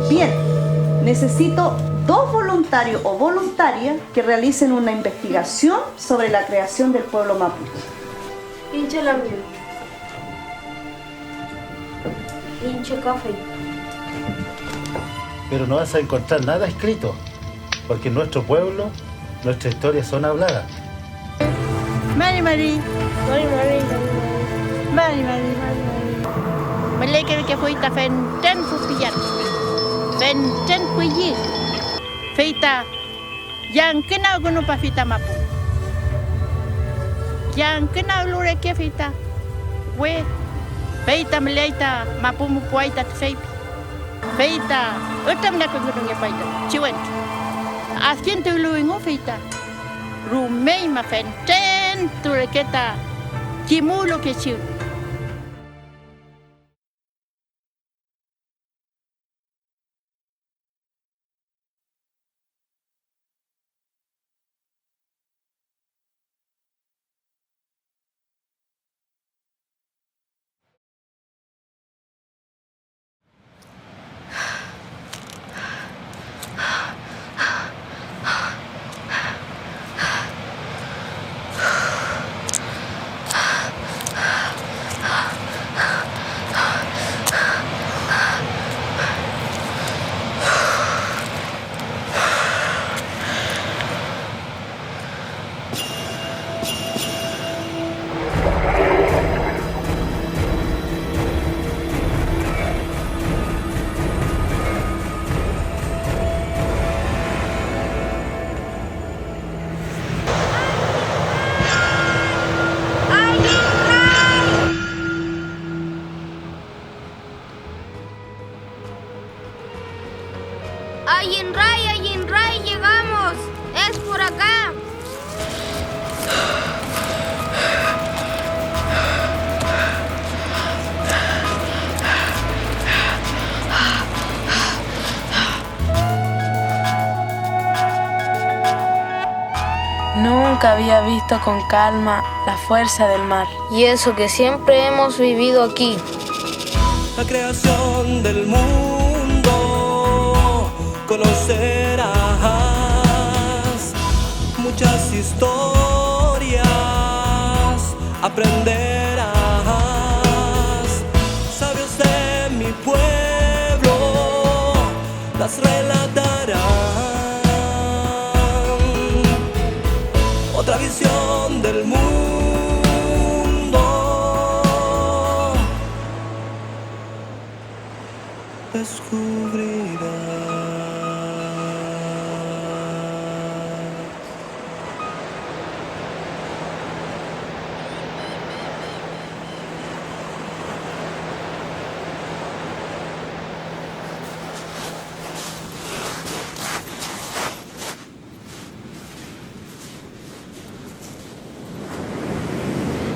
Bien, necesito 2 voluntarios o voluntarias que realicen una investigación sobre la creación del pueblo mapuche. Hinche la miel. Hinche café. Pero no vas a encontrar nada escrito, porque en nuestro pueblo, nuestras historias son habladas. Mari. Me leker que fuita fenten fufiat. Fenten kuyi. Feita yang kena gunu pa fita mapu. Yang kena lure ke fita. We feita meleita mapu mu puaita feipi. Feita utam na kunu nge paita. Chiwen. Askin tu luingo feita. Rumei ma fenten tureketa. Kimulo ke chiu. Ayinray, llegamos. Es por acá. Nunca había visto con calma la fuerza del mar. Y eso que siempre hemos vivido aquí. La creación del mundo, conocerás muchas historias, aprenderás. Sabios de mi pueblo las relatarán. Otra visión del mundo descubrirás.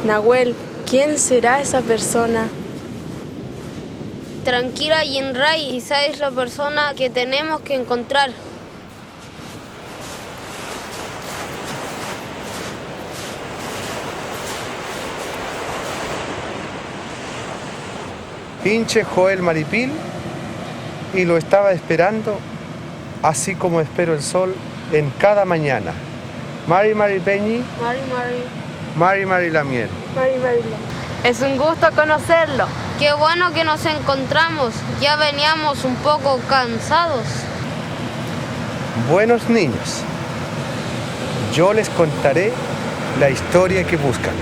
Nahuel, ¿quién será esa persona? Tranquila, Ayinray, esa es la persona que tenemos que encontrar. Hinche Joel Maripil y lo estaba esperando, así como espero el sol en cada mañana. Mari Peñi, Mari la miel. Es un gusto conocerlo. Qué bueno que nos encontramos. Ya veníamos un poco cansados. Buenos niños, yo les contaré la historia que buscan.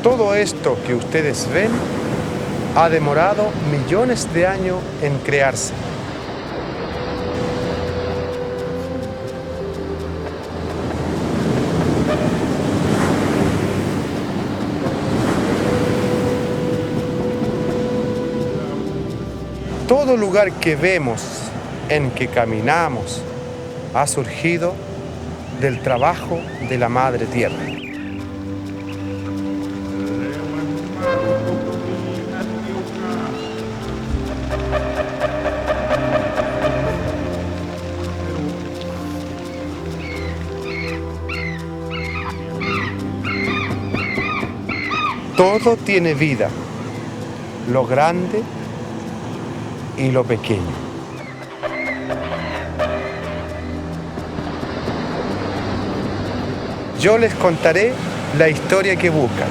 Todo esto que ustedes ven ha demorado millones de años en crearse. Todo lugar que vemos, en que caminamos, ha surgido del trabajo de la Madre Tierra. Todo tiene vida, lo grande y lo pequeño. Yo les contaré la historia que buscan.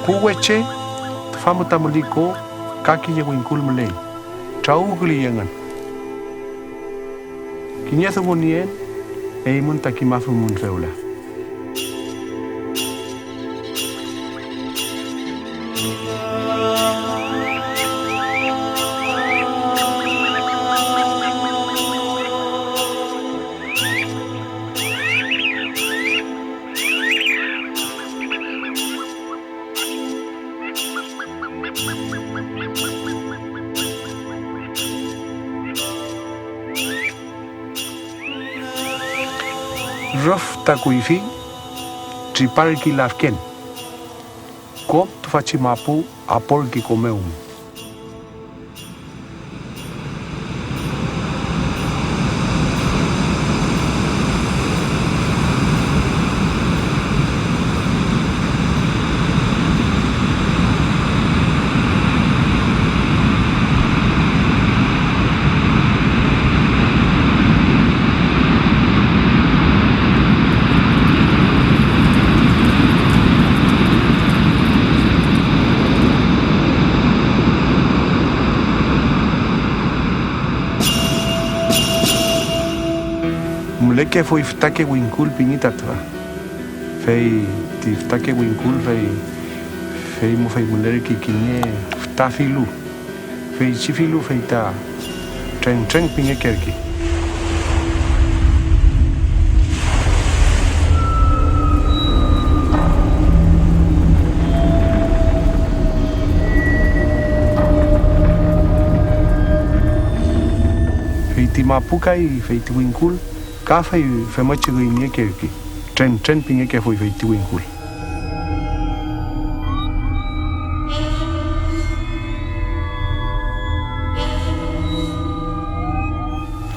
Kuweche, famu tamuliko, kaki ye winkul mulei, trau guli yangan. Kinyathu munien, eimun takimafu mun feula. Rof takuifi, triparki lafken. Kop tu facimapu apolki comeum. Muleke foi ftake winkul pinitatra. Fei ti ftake winkul fei mo fei mulere ki kinye ftafilu. Fei chifilu fei ta treng pinge kerki. Fei ti mapukai fei ti winkul. Ka fai machi gui nie kerki. Tren pinge ke foi fei ti winkul.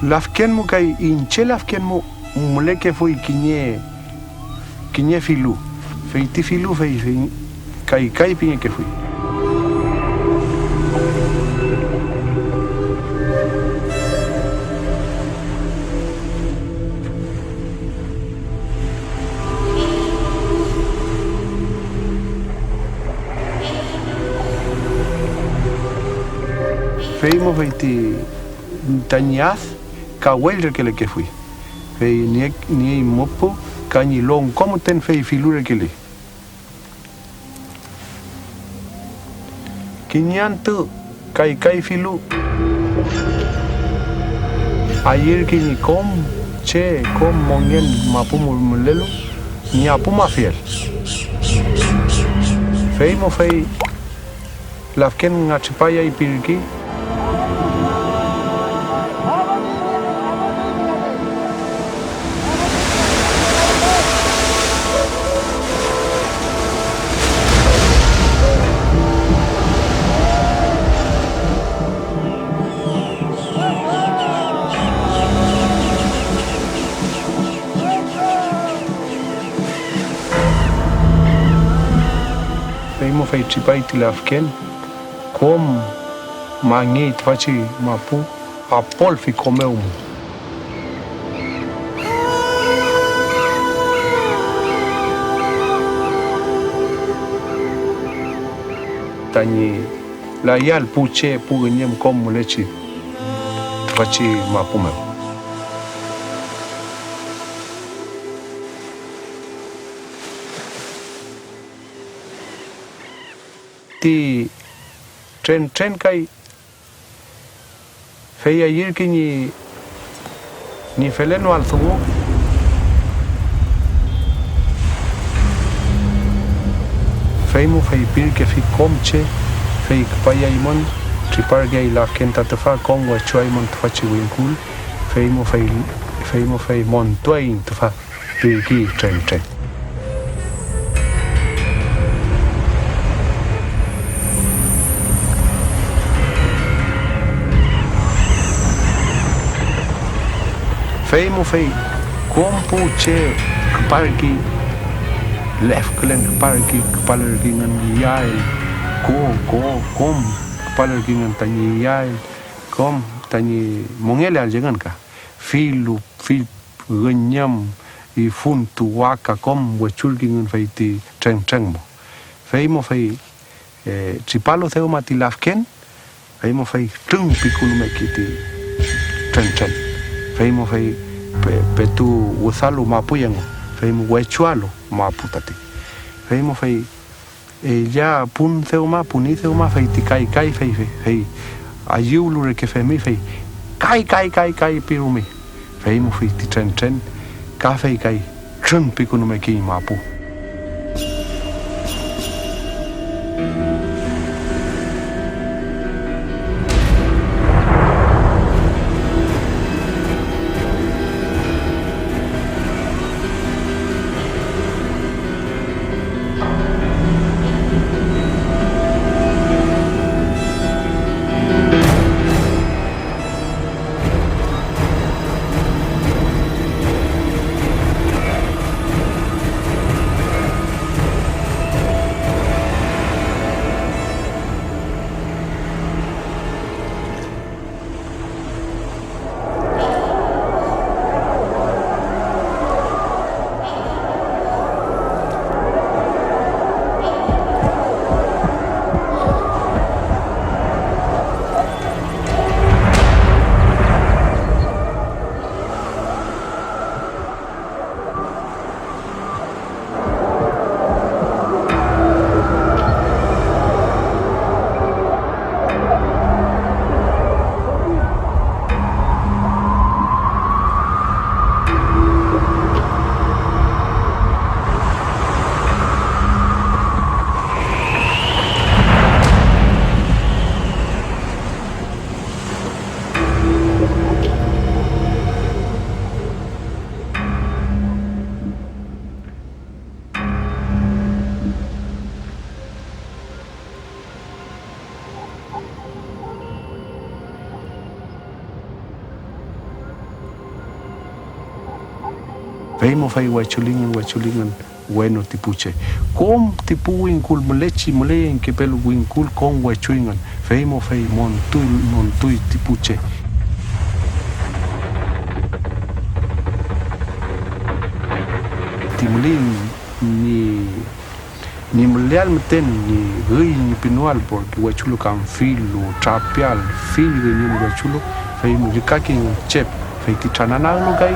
Lafken mo kai inche lafken mo muleke foi kinye filu. Fei ti filu fei kai pinge ke foi. Feimo feiti tañaz kawel que le que fui. Fei ni mopo kani long como ten fei filure que le. Kinyantu kai filu. Ayer que ni com mongen mapu mulelo ni apuma fiel. Feimo fei lafken ngachipaya ipiriki. Feimo fei chipai tilafken com mangi faci mapu apol fi comeum. tani la yal puche pugenyam kom lechi fachi mapuma ti tren kai fei ayer que ni feleno al zugo fei mo fei pir que fi comche fei paya imon tripar gay la kenta te fa com wa chuai mon te fachi winkul fei mo fei mon toin te fa pir ki tren fei mo fei kompu che parki left klen parki palergi ngan yai kom palergi ngan tani yai kom tani mongele al jangan ka fil ganyam I funtu waka kom wachulgi ngan fei ti tren mo fei mo fei tripalo theo matilafken fei mo fei tung pikulu mekiti tren fei mo fei petu usalu mapuyango fei mo wechualo maputati fei mo fei ya pun theuma puni theuma fei ti kai fei ayulu re que fei mi fei kai pirumi fei mo fei ti tren ka fei kai tren pikunu me ki mapu fei mo fei wachulingan bueno tipuche kom tipu winkul molechi molen que pelo winkul con wachuingan fei mo fei montui tipuche timlin ni mleal meten ni gui ni pinual porque wachulo kan filo trapial filo ni wachulo fei mo kaking chep fei titanana no gai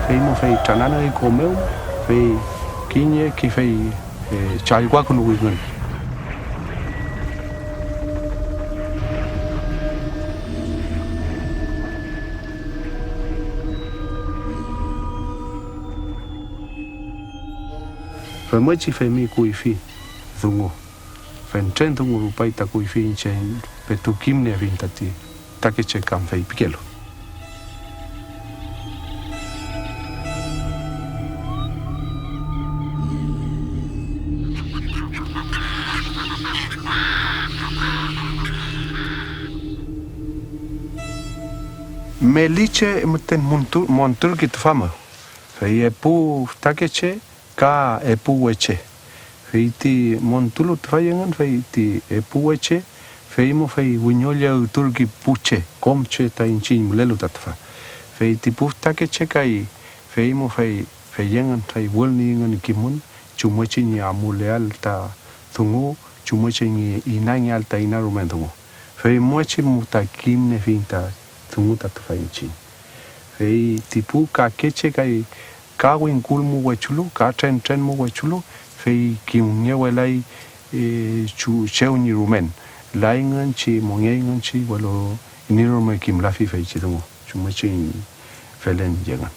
fei mo fei tanana I comeu fei kinye ki fei chalgua con wisman fei mo chi fei mi kuifi zungo fei tren zungo rupai ta kuifi inchen petu kimne vintati takeche kam fei pikelo Meliche mten montur kit fama. Fei epu takeche ka epu weche. Fei ti montulu tfayengan fei ti epu weche. Fei mo fei winyolia turki puche komche ta inchin mulelu tatfa. Fei ti pu takeche kai fei mo fei yengan fei wolni ngan kimun chumwechi ni amuleal ta thungu chumuche y naña alta y narumento. Fei moche mutakim ne finta tumuta tufaichi. Fei tipu ka keche kai kawin kulmu wechulu, ka tren mu wechulu, fei kimnye welai chu cheuni rumen. Lai ngan chi monge ngan chi walo nirume kim lafi fei chitungu. Chumuche felen llegan.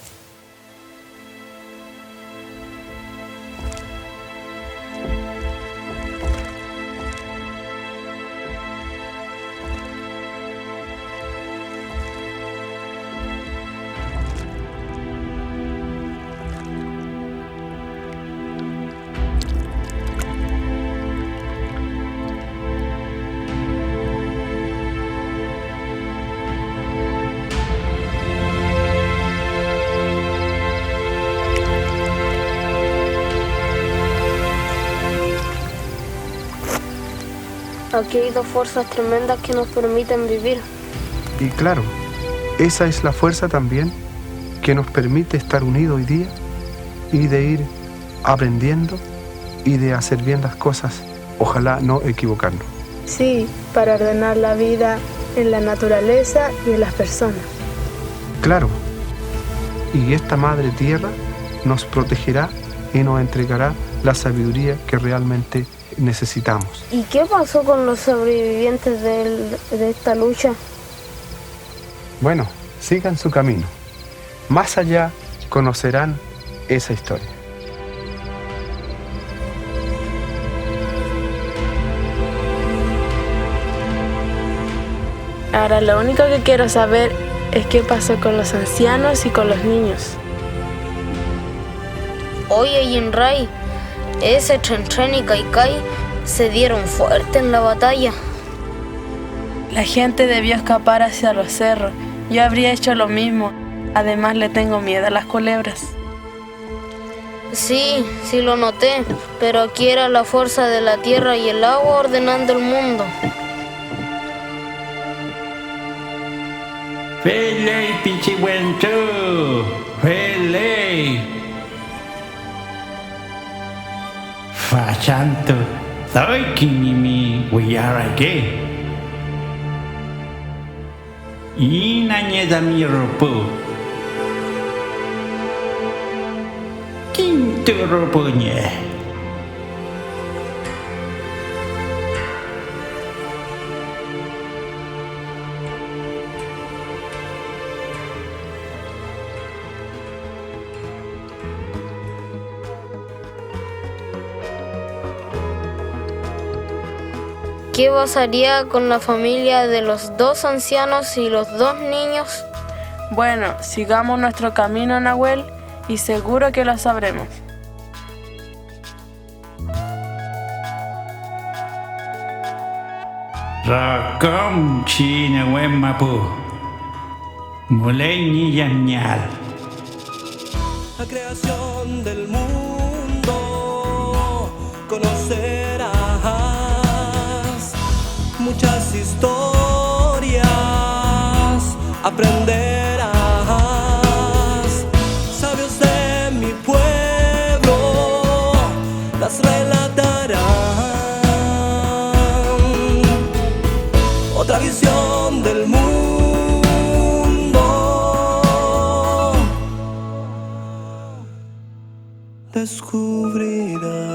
Aquí hay dos fuerzas tremendas que nos permiten vivir. Y claro, esa es la fuerza también que nos permite estar unidos hoy día y de ir aprendiendo y de hacer bien las cosas, ojalá no equivocarnos. Sí, para ordenar la vida en la naturaleza y en las personas. Claro, y esta Madre Tierra nos protegerá y nos entregará la sabiduría que realmente necesitamos. ¿Y qué pasó con los sobrevivientes de esta lucha? Bueno, sigan su camino. Más allá conocerán esa historia. Ahora lo único que quiero saber es qué pasó con los ancianos y con los niños. Oye, Jinrai, ese Chen y Kai se dieron fuerte en la batalla. La gente debió escapar hacia los cerros. Yo habría hecho lo mismo. Además le tengo miedo a las culebras. Sí, sí lo noté, pero aquí era la fuerza de la tierra y el agua ordenando el mundo. Felei pinchihuenchu, felei. Fachanto, soy kinimi huyarake. Inañeda mi ropo. Quinto ropoñe. ¿Qué pasaría con la familia de los dos ancianos y los dos niños? Bueno, sigamos nuestro camino, Nahuel, y seguro que lo sabremos. Rakom china wemapu. Muleni yanyal. La creación del mundo conocerás muchas historias, aprenderás. Sabios de mi pueblo las relatarán. Otra visión del mundo descubrirás.